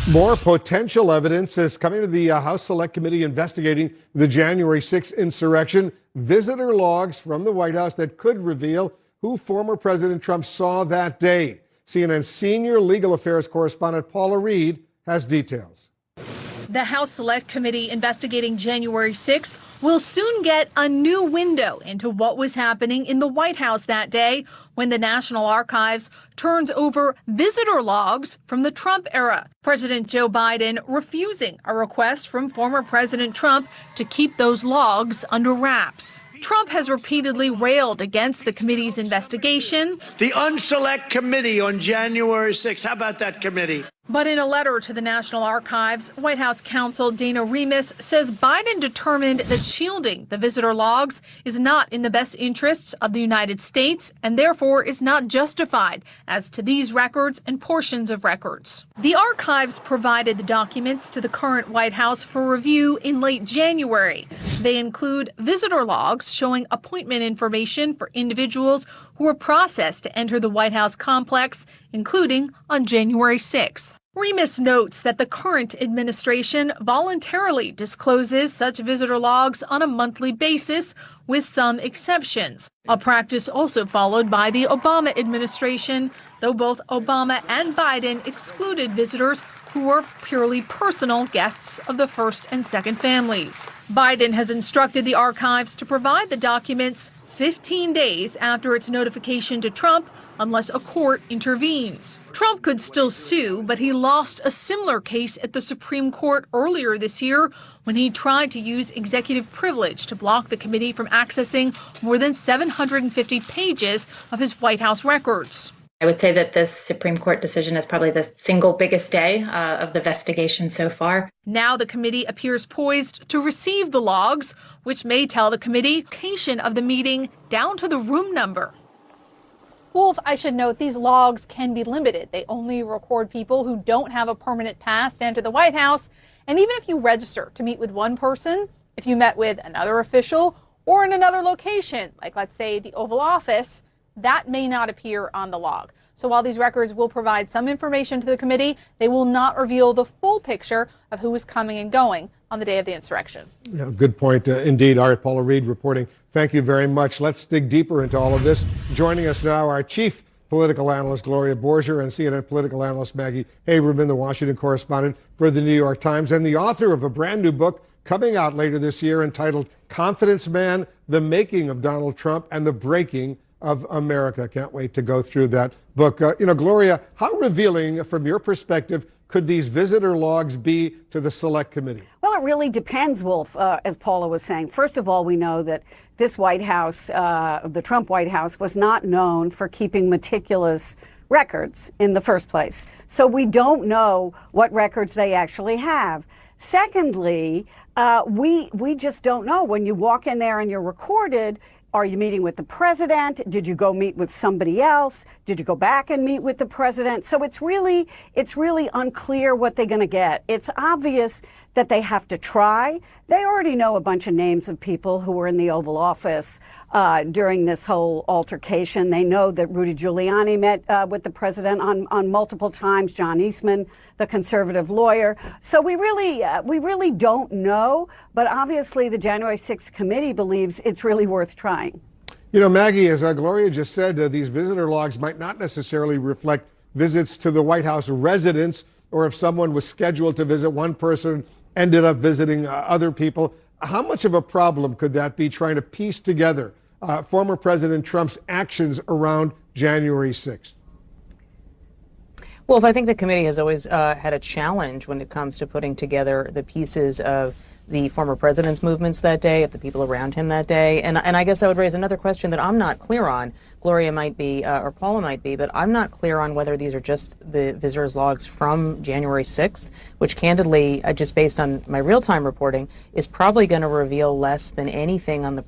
More potential evidence is coming to the House Select Committee investigating the January 6th insurrection. Visitor logs from the White House that could reveal who former President Trump saw that day. CNN senior legal affairs correspondent Paula Reed has details. The House Select Committee investigating January 6th will soon get a new window into what was happening in the White House that day when the National Archives turns over visitor logs from the Trump era. President Joe Biden refusing a request from former President Trump to keep those logs under wraps. Trump has repeatedly railed against the committee's investigation. The Unselect Committee on January 6th. How about that committee? But in a letter to the National Archives, White House counsel Dana Remus says Biden determined that shielding the visitor logs is not in the best interests of the United States and therefore is not justified as to these records and portions of records. The archives provided the documents to the current White House for review in late January. They include visitor logs showing appointment information for individuals who were processed to enter the White House complex, including on January 6th. Remus notes that the current administration voluntarily discloses such visitor logs on a monthly basis, with some exceptions, a practice also followed by the Obama administration, though both Obama and Biden excluded visitors who were purely personal guests of the first and second families. Biden has instructed the archives to provide the documents 15 days after its notification to Trump, unless a court intervenes. Trump could still sue, but he lost a similar case at the Supreme Court earlier this year when he tried to use executive privilege to block the committee from accessing more than 750 pages of his White House records. I would say that this Supreme Court decision is probably the single biggest day of the investigation so far. Now the committee appears poised to receive the logs, which may tell the committee location of the meeting down to the room number. Wolf, I should note these logs can be limited. They only record people who don't have a permanent pass to enter the White House. And even if you register to meet with one person, if you met with another official or in another location, like let's say the Oval Office, that may not appear on the log. So while these records will provide some information to the committee, they will not reveal the full picture of who is coming and going on the day of the insurrection. Yeah, good point indeed. All right, Paula Reed reporting. Thank you very much. Let's dig deeper into all of this. Joining us now, our chief political analyst, Gloria Borger, and CNN political analyst, Maggie Haberman, the Washington correspondent for the New York Times, and the author of a brand new book coming out later this year entitled Confidence Man, The Making of Donald Trump and the Breaking of America. Can't wait to go through that book. Gloria, how revealing from your perspective could these visitor logs be to the Select Committee? Well, it really depends, Wolf, as Paula was saying. First of all, we know that this White House, the Trump White House, was not known for keeping meticulous records in the first place. So we don't know what records they actually have. Secondly, we just don't know. When you walk in there and you're recorded, are you meeting with the president? Did you go meet with somebody else? Did you go back and meet with the president? So it's really unclear what they're going to get. It's obvious that they have to try. They already know a bunch of names of people who were in the Oval Office during this whole altercation. They know that Rudy Giuliani met with the president on multiple times, John Eastman, the conservative lawyer. So we really don't know, but obviously the January 6th committee believes it's really worth trying. You know, Maggie, as Gloria just said, these visitor logs might not necessarily reflect visits to the White House residence, or if someone was scheduled to visit one person, ended up visiting other people. How much of a problem could that be, trying to piece together former President Trump's actions around January 6th? Well, I think the committee has always had a challenge when it comes to putting together the pieces of the former president's movements that day, of the people around him that day. And I guess I would raise another question that I'm not clear on. Gloria might be, or Paula might be, but I'm not clear on whether these are just the visitors' logs from January 6th, which candidly, just based on my real-time reporting, is probably going to reveal less than anything on the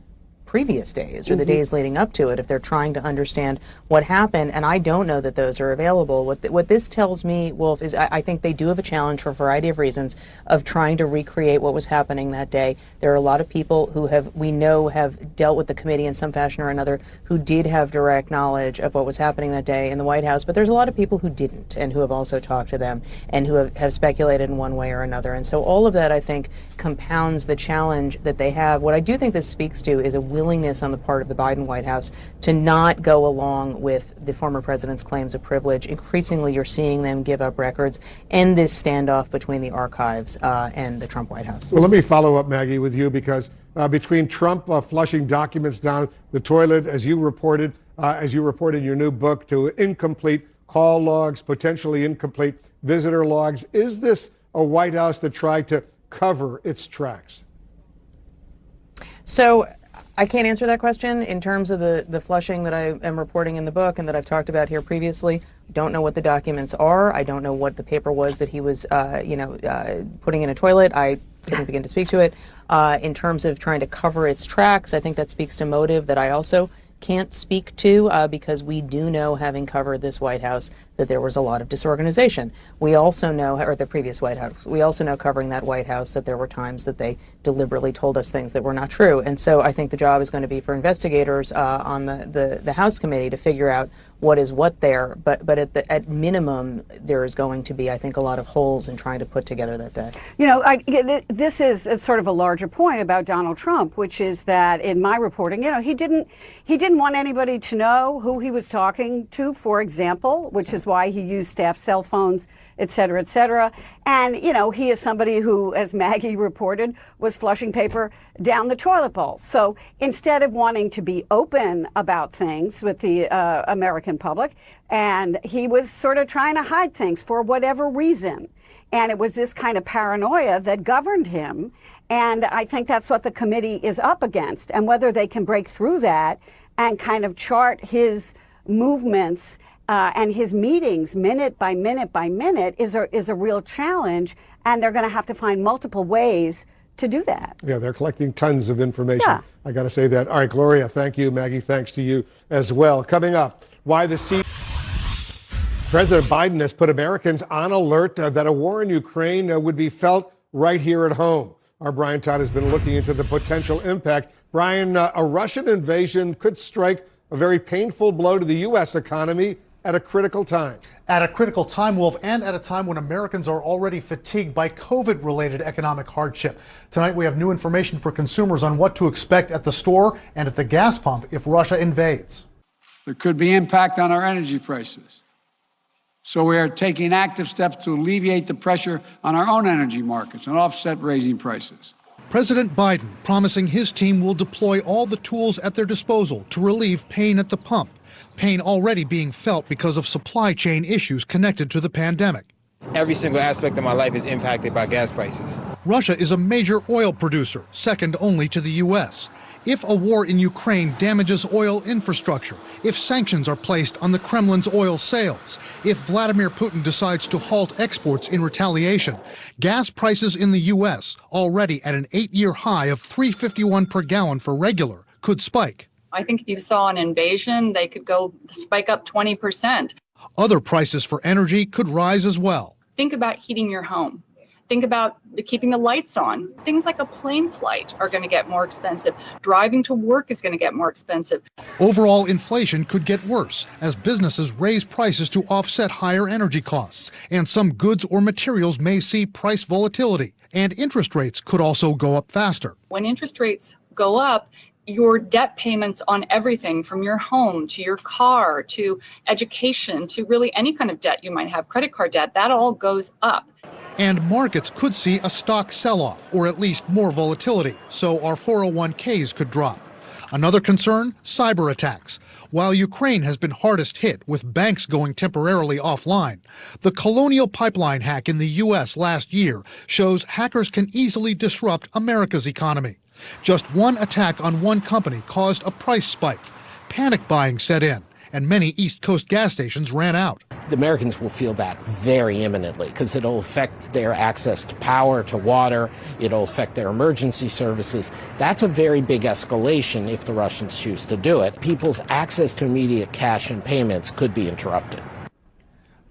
previous days or the days leading up to it if they're trying to understand what happened. And I don't know that those are available. What this tells me, Wolf, is I think they do have a challenge for a variety of reasons of trying to recreate what was happening that day. There are a lot of people who we know have dealt with the committee in some fashion or another who did have direct knowledge of what was happening that day in the White House, but there's a lot of people who didn't and who have also talked to them and who have speculated in one way or another. And so all of that, I think, compounds the challenge that they have. What I do think this speaks to is a willingness on the part of the Biden White House to not go along with the former president's claims of privilege. Increasingly, you're seeing them give up records and this standoff between the archives and the Trump White House. Well, let me follow up, Maggie, with you, because between Trump flushing documents down the toilet, as you reported in your new book, to incomplete call logs, potentially incomplete visitor logs, is this a White House that tried to cover its tracks? So I can't answer that question in terms of the flushing that I am reporting in the book and that I've talked about here previously. I don't know what the documents are. I don't know what the paper was that he was, putting in a toilet. I couldn't begin to speak to it. In terms of trying to cover its tracks, I think that speaks to motive that I also can't speak to because we do know, having covered this White House, that there was a lot of disorganization. We also know, or the previous White House, we also know, covering that White House, that there were times that they deliberately told us things that were not true. And so I think the job is going to be for investigators on the House committee to figure out what is what there. But at minimum, there is going to be, I think, a lot of holes in trying to put together that day. You know, this is sort of a larger point about Donald Trump, which is that in my reporting, you know, he didn't want anybody to know who he was talking to, for example, which is why he used staff cell phones, et cetera, et cetera. And, you know, he is somebody who, as Maggie reported, was flushing paper down the toilet bowl. So instead of wanting to be open about things with the American public, and he was sort of trying to hide things for whatever reason. And it was this kind of paranoia that governed him. And I think that's what the committee is up against. And whether they can break through that and kind of chart his movements and his meetings minute by minute by minute is a real challenge. And they're going to have to find multiple ways to do that. Yeah, they're collecting tons of information. Yeah. I got to say that. All right, Gloria, thank you. Maggie, thanks to you as well. Coming up, why the President Biden has put Americans on alert that a war in Ukraine would be felt right here at home. Our Brian Todd has been looking into the potential impact. Brian, a Russian invasion could strike a very painful blow to the U.S. economy at a critical time. At a critical time, Wolf, and at a time when Americans are already fatigued by COVID-related economic hardship. Tonight, we have new information for consumers on what to expect at the store and at the gas pump if Russia invades. There could be impact on our energy prices. So we are taking active steps to alleviate the pressure on our own energy markets and offset raising prices. President Biden promising his team will deploy all the tools at their disposal to relieve pain at the pump. Pain already being felt because of supply chain issues connected to the pandemic. Every single aspect of my life is impacted by gas prices. Russia is a major oil producer, second only to the U.S. If a war in Ukraine damages oil infrastructure, if sanctions are placed on the Kremlin's oil sales, if Vladimir Putin decides to halt exports in retaliation, gas prices in the U.S., already at an 8-year high of $3.51 per gallon for regular, could spike. I think if you saw an invasion, they could go spike up 20%. Other prices for energy could rise as well. Think about heating your home. Think about keeping the lights on. Things like a plane flight are going to get more expensive. Driving to work is going to get more expensive. Overall inflation could get worse as businesses raise prices to offset higher energy costs, and some goods or materials may see price volatility, and interest rates could also go up faster. When interest rates go up, your debt payments on everything from your home to your car to education to really any kind of debt you might have, credit card debt, that all goes up. And markets could see a stock sell-off, or at least more volatility, so our 401ks could drop. Another concern, cyber attacks. While Ukraine has been hardest hit, with banks going temporarily offline, the Colonial Pipeline hack in the U.S. last year shows hackers can easily disrupt America's economy. Just one attack on one company caused a price spike. Panic buying set in, and many East Coast gas stations ran out. The Americans will feel that very imminently because it'll affect their access to power, to water. It'll affect their emergency services. That's a very big escalation if the Russians choose to do it. People's access to immediate cash and payments could be interrupted.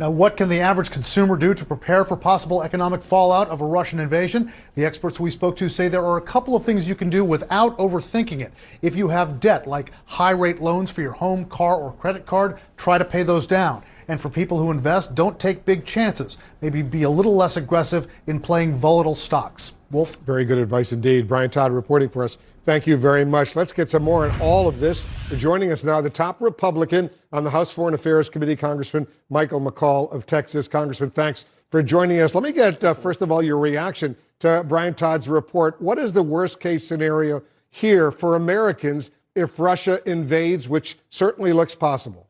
Now, what can the average consumer do to prepare for possible economic fallout of a Russian invasion? The experts we spoke to say there are a couple of things you can do without overthinking it. If you have debt, like high-rate loans for your home, car, or credit card, try to pay those down. And for people who invest, don't take big chances. Maybe be a little less aggressive in playing volatile stocks. Wolf? Very good advice indeed. Brian Todd reporting for us. Thank you very much. Let's get some more on all of this. Joining us now, the top Republican on the House Foreign Affairs Committee, Congressman Michael McCaul of Texas. Congressman, thanks for joining us. Let me get, first of all, your reaction to Brian Todd's report. What is the worst case scenario here for Americans if Russia invades, which certainly looks possible?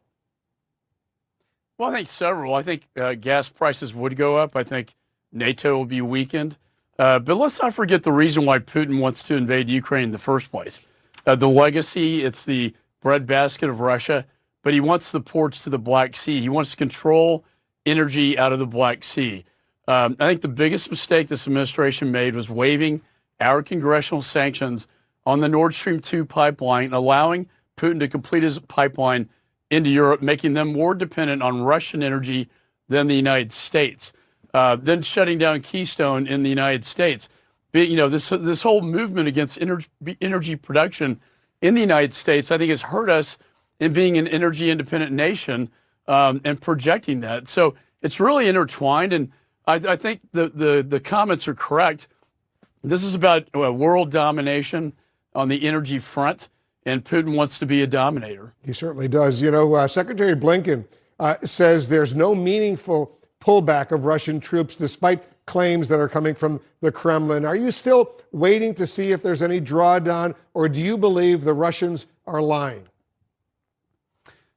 Well, I think several. I think gas prices would go up. I think NATO will be weakened. But let's not forget the reason why Putin wants to invade Ukraine in the first place. The legacy, it's the breadbasket of Russia, but he wants the ports to the Black Sea. He wants to control energy out of the Black Sea. I think the biggest mistake this administration made was waiving our congressional sanctions on the Nord Stream 2 pipeline, allowing Putin to complete his pipeline into Europe, making them more dependent on Russian energy than the United States. Then shutting down Keystone in the United States. This whole movement against energy production in the United States, I think, has hurt us in being an energy independent nation and projecting that. So it's really intertwined, and I think the comments are correct. This is about world domination on the energy front, and Putin wants to be a dominator. He certainly does. You know, Secretary Blinken says there's no meaningful pullback of Russian troops despite claims that are coming from the Kremlin. Are you still waiting to see if there's any drawdown, or do you believe the Russians are lying?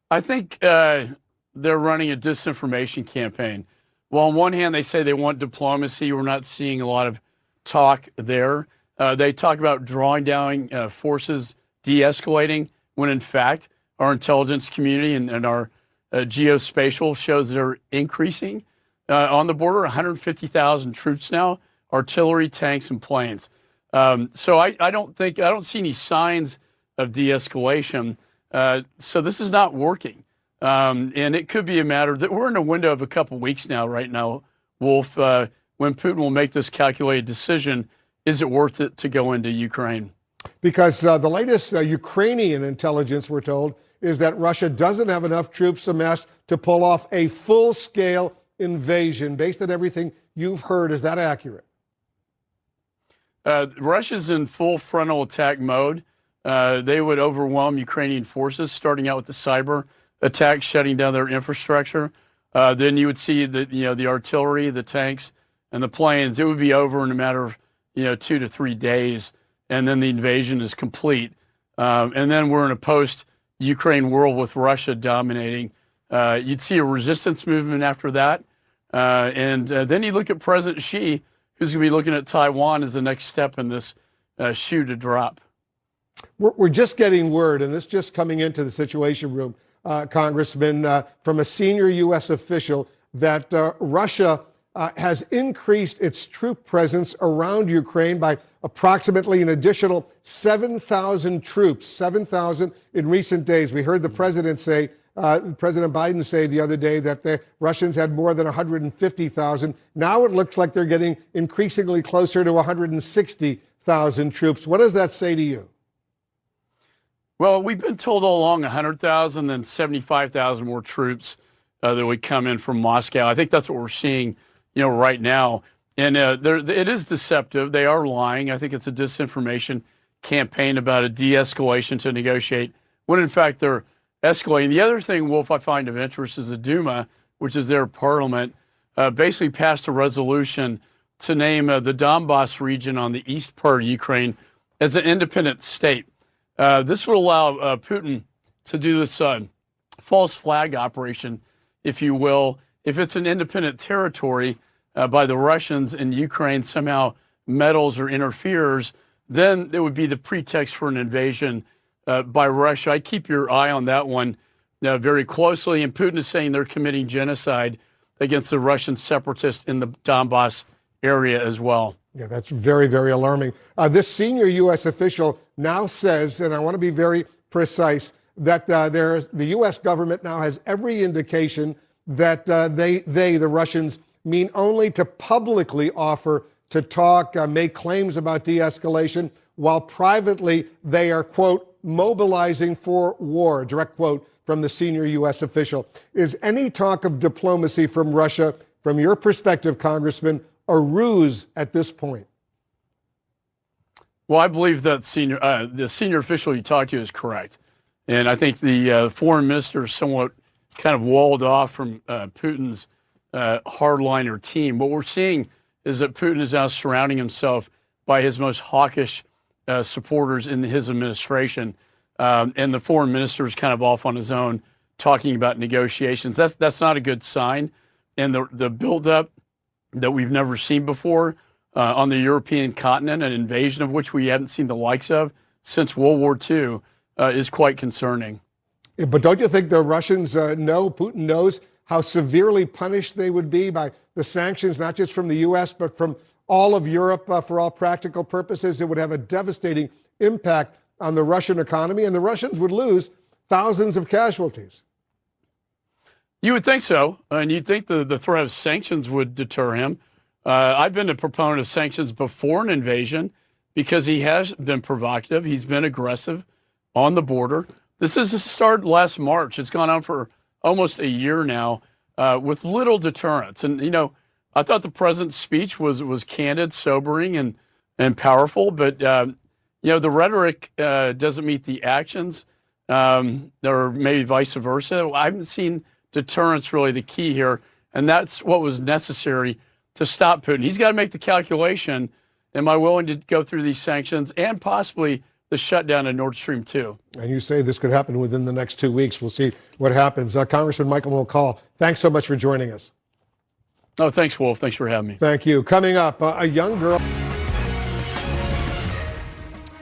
I think they're running a disinformation campaign. Well, on one hand, they say they want diplomacy. We're not seeing a lot of talk there. They talk about drawing down forces, de-escalating, when in fact our intelligence community and our geospatial shows that are increasing. On the border, 150,000 troops now, artillery, tanks, and planes. So I don't see any signs of de-escalation. So this is not working. And it could be a matter that we're in a window of a couple weeks now, right now, Wolf, when Putin will make this calculated decision. Is it worth it to go into Ukraine? Because the latest Ukrainian intelligence, we're told, is that Russia doesn't have enough troops amassed to pull off a full-scale invasion. Based on everything you've heard, is that accurate? Russia's in full frontal attack mode. They would overwhelm Ukrainian forces, starting out with the cyber attack, shutting down their infrastructure. Then you would see the artillery, the tanks, and the planes. It would be over in a matter of 2 to 3 days, and then the invasion is complete. And then we're in a post-Ukraine world with Russia dominating. You'd see a resistance movement after that. And then you look at President Xi, who's going to be looking at Taiwan as the next step in this shoe to drop. We're just getting word, and this just coming into the Situation Room, Congressman, from a senior U.S. official, that Russia has increased its troop presence around Ukraine by approximately an additional 7,000 troops, 7,000 in recent days. We heard the president say, President Biden say the other day that the Russians had more than 150,000. Now it looks like they're getting increasingly closer to 160,000 troops. What does that say to you? Well, we've been told all along 100,000, then 75,000 more troops that would come in from Moscow. I think that's what we're seeing, right now. And it is deceptive. They are lying. I think it's a disinformation campaign about a de-escalation to negotiate, when in fact they're escalating. The other thing, Wolf, I find of interest is the Duma, which is their parliament, basically passed a resolution to name the Donbass region on the east part of Ukraine as an independent state. This would allow Putin to do this false flag operation, if you will. If it's an independent territory by the Russians and Ukraine somehow meddles or interferes, then there would be the pretext for an invasion by Russia. I keep your eye on that one, very closely, and Putin is saying they're committing genocide against the Russian separatists in the Donbass area as well. Yeah, that's very, very alarming. This senior U.S. official now says, and I want to be very precise, that the U.S. government now has every indication that the Russians, mean only to publicly offer to talk, make claims about de-escalation, while privately they are, quote, mobilizing for war, direct quote from the senior U.S. official. Is any talk of diplomacy from Russia, from your perspective, Congressman, a ruse at this point? Well, I believe that the senior official you talked to is correct. And I think the foreign minister is somewhat kind of walled off from Putin's hardliner team. What we're seeing is that Putin is now surrounding himself by his most hawkish supporters in his administration. And the foreign minister is kind of off on his own talking about negotiations. That's not a good sign. And the buildup that we've never seen before on the European continent, an invasion of which we haven't seen the likes of since World War II, is quite concerning. But don't you think the Russians know, Putin knows, how severely punished they would be by the sanctions, not just from the U.S., but from all of Europe for all practical purposes? It would have a devastating impact on the Russian economy, and the Russians would lose thousands of casualties. You would think so, and you'd think the threat of sanctions would deter him. I've been a proponent of sanctions before an invasion because he has been provocative. He's been aggressive on the border. This is started last March. It's gone on for almost a year now with little deterrence. And, you know, I thought the president's speech was candid, sobering, and powerful. But, you know, the rhetoric doesn't meet the actions, or maybe vice versa. I haven't seen deterrence really the key here. And that's what was necessary to stop Putin. He's got to make the calculation. Am I willing to go through these sanctions and possibly the shutdown of Nord Stream 2? And you say this could happen within the next 2 weeks. We'll see what happens. Congressman Michael McCall, thanks so much for joining us. Oh, thanks, Wolf. Thanks for having me. Thank you. Coming up, a young girl.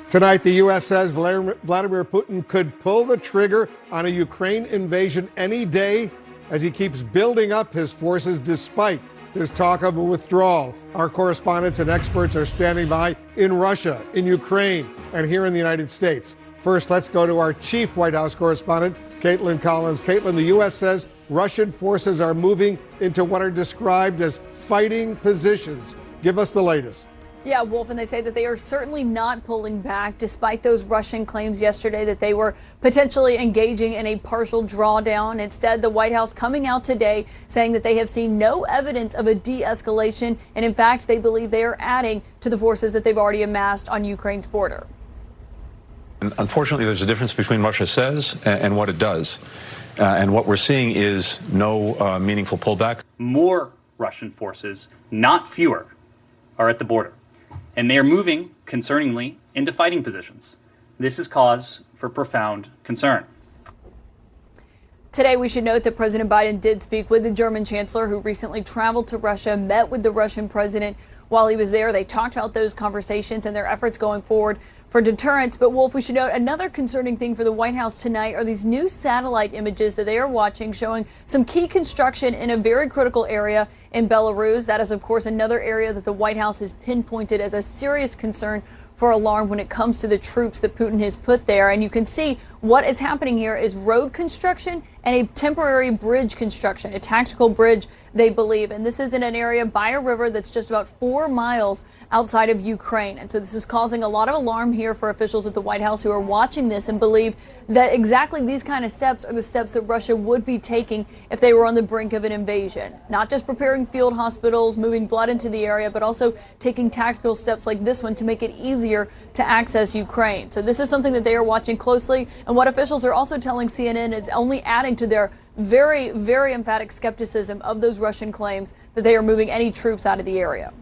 Tonight, the U.S. says Vladimir Putin could pull the trigger on a Ukraine invasion any day as he keeps building up his forces despite his talk of a withdrawal. Our correspondents and experts are standing by in Russia, in Ukraine, and here in the United States. First, let's go to our chief White House correspondent, Caitlin Collins. Caitlin, the U.S. says Russian forces are moving into what are described as fighting positions. Give us the latest. Yeah, Wolf, and they say that they are certainly not pulling back despite those Russian claims yesterday that they were potentially engaging in a partial drawdown. Instead, the White House coming out today saying that they have seen no evidence of a de-escalation. And in fact, they believe they are adding to the forces that they've already amassed on Ukraine's border. Unfortunately, there's a difference between Russia says and what it does. And what we're seeing is no meaningful pullback. More Russian forces, not fewer, are at the border. And they are moving, concerningly, into fighting positions. This is cause for profound concern. Today, we should note that President Biden did speak with the German chancellor who recently traveled to Russia, met with the Russian president while he was there. They talked about those conversations and their efforts going forward for deterrence. But Wolf, we should note another concerning thing for the White House tonight are these new satellite images that they are watching showing some key construction in a very critical area in Belarus. That is, of course, another area that the White House has pinpointed as a serious concern for alarm when it comes to the troops that Putin has put there. And you can see what is happening here is road construction and a temporary bridge construction, a tactical bridge, they believe. And this is in an area by a river that's just about 4 miles outside of Ukraine. And so this is causing a lot of alarm here for officials at the White House who are watching this and believe that exactly these kind of steps are the steps that Russia would be taking if they were on the brink of an invasion. Not just preparing field hospitals, moving blood into the area, but also taking tactical steps like this one to make it easier to access Ukraine. So this is something that they are watching closely. And what officials are also telling CNN is only adding to their very, very emphatic skepticism of those Russian claims that they are moving any troops out of the area.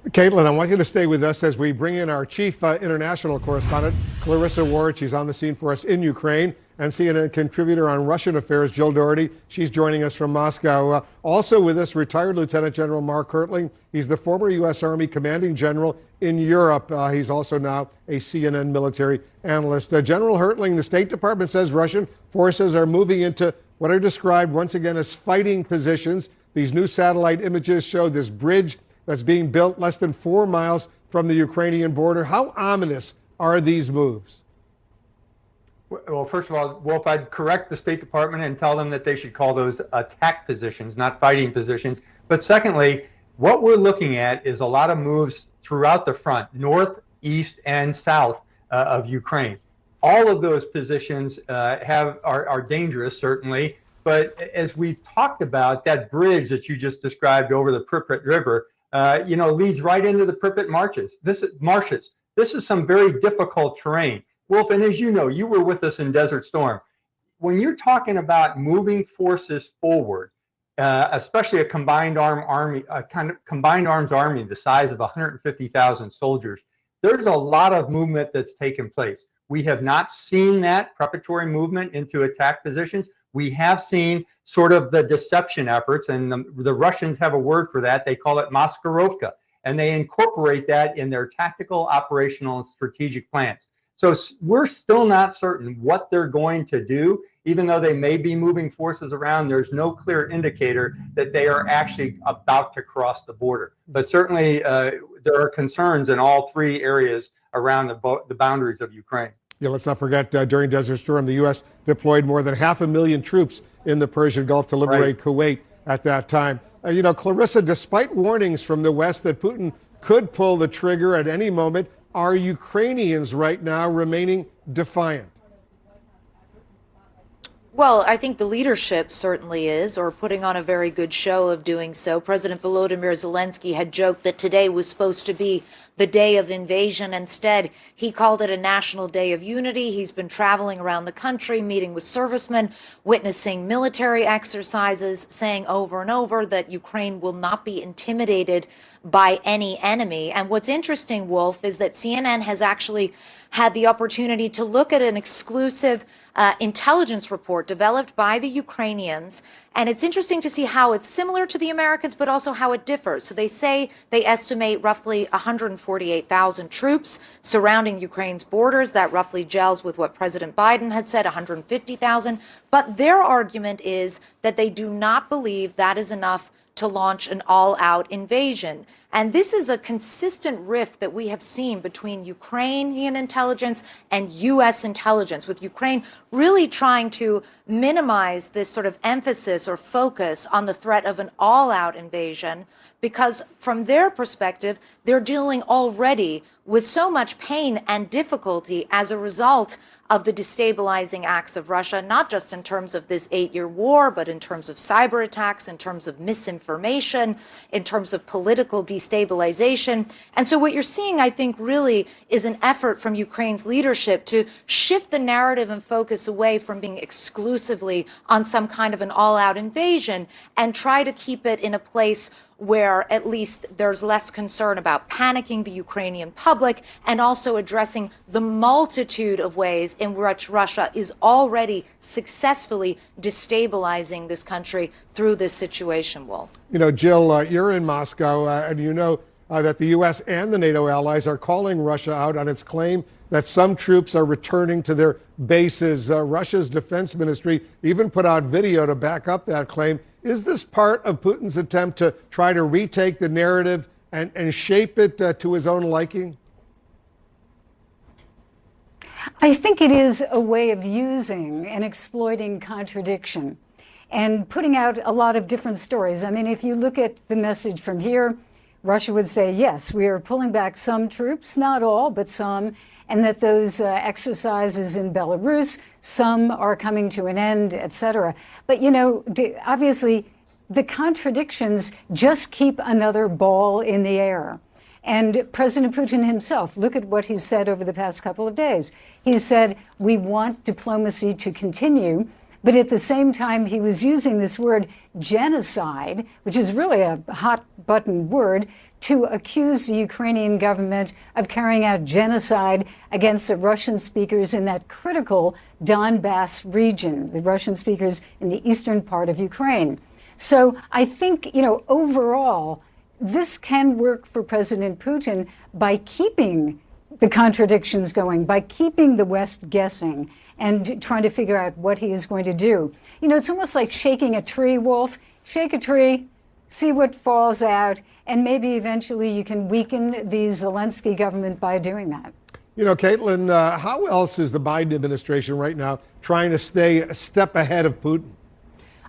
Caitlin, I want you to stay with us as we bring in our chief international correspondent, Clarissa Ward. She's on the scene for us in Ukraine. and CNN contributor on Russian affairs, Jill Doherty. She's joining us from Moscow. Also with us, retired Lieutenant General Mark Hertling. He's the former U.S. Army commanding general in Europe. He's also now a CNN military analyst. General Hertling, the State Department says Russian forces are moving into what are described once again as fighting positions. These new satellite images show this bridge that's being built less than 4 miles from the Ukrainian border. How ominous are these moves? Well, first of all, Wolf, I'd correct the State Department and tell them that they should call those attack positions, not fighting positions. But secondly, what we're looking at is a lot of moves throughout the front, north, east, and south of Ukraine. All of those positions are dangerous, certainly. But as we've talked about, that bridge that you just described over the Pripyat River, leads right into the Pripyat marshes. This is some very difficult terrain. Wolf, and as you know, you were with us in Desert Storm. When you're talking about moving forces forward, especially a combined arms army the size of 150,000 soldiers, there's a lot of movement that's taken place. We have not seen that preparatory movement into attack positions. We have seen sort of the deception efforts, and the Russians have a word for that. They call it maskirovka, and they incorporate that in their tactical, operational, and strategic plans. So we're still not certain what they're going to do. Even though they may be moving forces around, there's no clear indicator that they are actually about to cross the border. But certainly there are concerns in all three areas around the boundaries of Ukraine. Yeah, let's not forget, during Desert Storm, the U.S. deployed more than 500,000 troops in the Persian Gulf to liberate Kuwait at that time. Clarissa, despite warnings from the West that Putin could pull the trigger at any moment, are Ukrainians right now remaining defiant? Well, I think the leadership certainly is, or putting on a very good show of doing so. President Volodymyr Zelensky had joked that today was supposed to be the day of invasion. Instead, he called it a national day of unity. He's been traveling around the country, meeting with servicemen, witnessing military exercises, saying over and over that Ukraine will not be intimidated by any enemy. And what's interesting, Wolf, is that CNN has actually had the opportunity to look at an exclusive intelligence report developed by the Ukrainians. And it's interesting to see how it's similar to the Americans, but also how it differs. So they say they estimate roughly 148,000 troops surrounding Ukraine's borders. That roughly gels with what President Biden had said, 150,000. But their argument is that they do not believe that is enough to launch an all-out invasion. And this is a consistent rift that we have seen between Ukrainian intelligence and U.S. intelligence, with Ukraine really trying to minimize this sort of emphasis or focus on the threat of an all-out invasion, because from their perspective, they're dealing already with so much pain and difficulty as a result of the destabilizing acts of Russia, not just in terms of this 8-year war, but in terms of cyber attacks, in terms of misinformation, in terms of political destabilization. And so what you're seeing, I think, really is an effort from Ukraine's leadership to shift the narrative and focus away from being exclusively on some kind of an all-out invasion and try to keep it in a place where at least there's less concern about panicking the Ukrainian public, and also addressing the multitude of ways in which Russia is already successfully destabilizing this country through this situation, Wolf. Jill, you're in Moscow, and that the U.S. and the NATO allies are calling Russia out on its claim that some troops are returning to their bases. Russia's defense ministry even put out video to back up that claim. Is this part of Putin's attempt to try to retake the narrative and shape it to his own liking? I think it is a way of using and exploiting contradiction and putting out a lot of different stories. I mean, if you look at the message from here, Russia would say, yes, we are pulling back some troops, not all, but some, and that those exercises in Belarus, some are coming to an end, et cetera. But, obviously, the contradictions just keep another ball in the air. And President Putin himself, look at what he's said over the past couple of days. He said, we want diplomacy to continue, But at the same time, he was using this word genocide, which is really a hot button word, to accuse the Ukrainian government of carrying out genocide against the Russian speakers in that critical Donbass region, the Russian speakers in the eastern part of Ukraine. So I think, overall, this can work for President Putin by keeping the contradictions going, by keeping the West guessing and trying to figure out what he is going to do. It's almost like shaking a tree, Wolf. Shake a tree, see what falls out, and maybe eventually you can weaken the Zelensky government by doing that. Caitlin, how else is the Biden administration right now trying to stay a step ahead of Putin?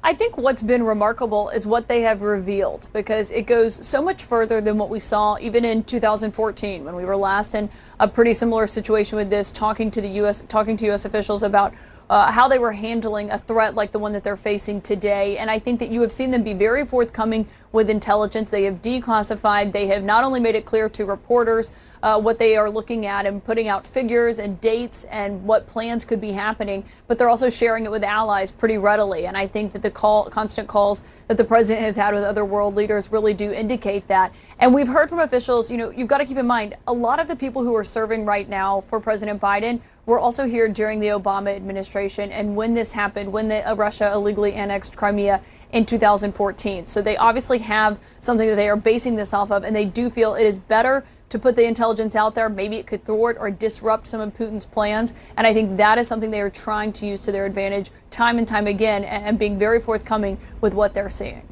I think what's been remarkable is what they have revealed, because it goes so much further than what we saw even in 2014 when we were last in a pretty similar situation with this, talking to U.S. officials about how they were handling a threat like the one that they're facing today. And I think that you have seen them be very forthcoming with intelligence. They have declassified. They have not only made it clear to reporters what they are looking at and putting out figures and dates and what plans could be happening, but they're also sharing it with allies pretty readily. And I think that the constant calls that the president has had with other world leaders really do indicate that. And we've heard from officials, you've got to keep in mind, a lot of the people who are serving right now for President Biden were also here during the Obama administration and when this happened, when Russia illegally annexed Crimea in 2014. So they obviously have something that they are basing this off of, and they do feel it is better to put the intelligence out there. Maybe it could thwart or disrupt some of Putin's plans. And I think that is something they are trying to use to their advantage time and time again, and being very forthcoming with what they're seeing.